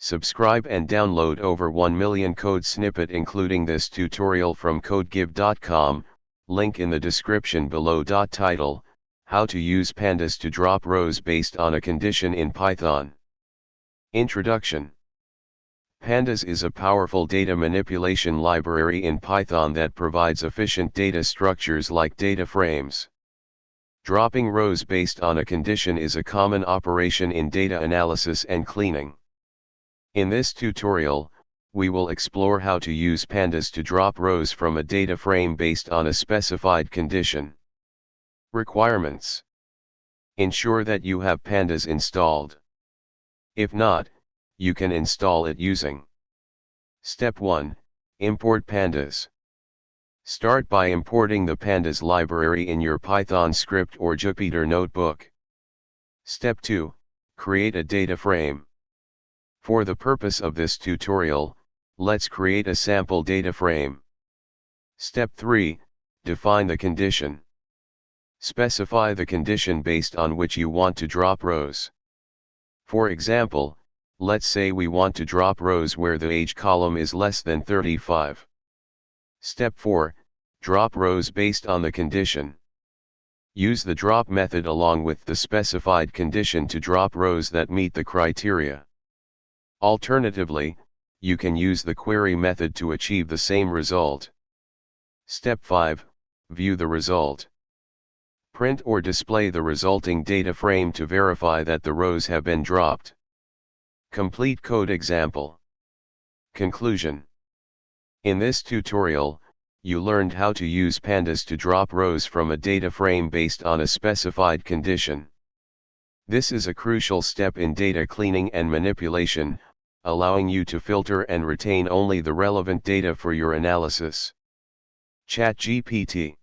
Subscribe and download over 1 million code snippet including this tutorial from codegive.com, link in the description below. Title: How to use pandas to drop rows based on a condition in Python. Introduction. Pandas is a powerful data manipulation library in Python that provides efficient data structures like data frames. Dropping rows based on a condition is a common operation in data analysis and cleaning. In this tutorial, we will explore how to use pandas to drop rows from a data frame based on a specified condition. Requirements. Ensure that you have pandas installed. If not, you can install it using. Step 1. Import pandas. Start by importing the pandas library in your Python script or Jupyter notebook. Step 2. Create a data frame. For the purpose of this tutorial, let's create a sample data frame. Step 3. Define the condition. Specify the condition based on which you want to drop rows. For example, let's say we want to drop rows where the age column is less than 35. Step 4. Drop rows based on the condition. Use the drop method along with the specified condition to drop rows that meet the criteria. Alternatively, you can use the query method to achieve the same result. Step 5. View the result. Print or display the resulting data frame to verify that the rows have been dropped. Complete code example. Conclusion. In this tutorial, you learned how to use pandas to drop rows from a data frame based on a specified condition. This is a crucial step in data cleaning and manipulation, allowing you to filter and retain only the relevant data for your analysis. ChatGPT.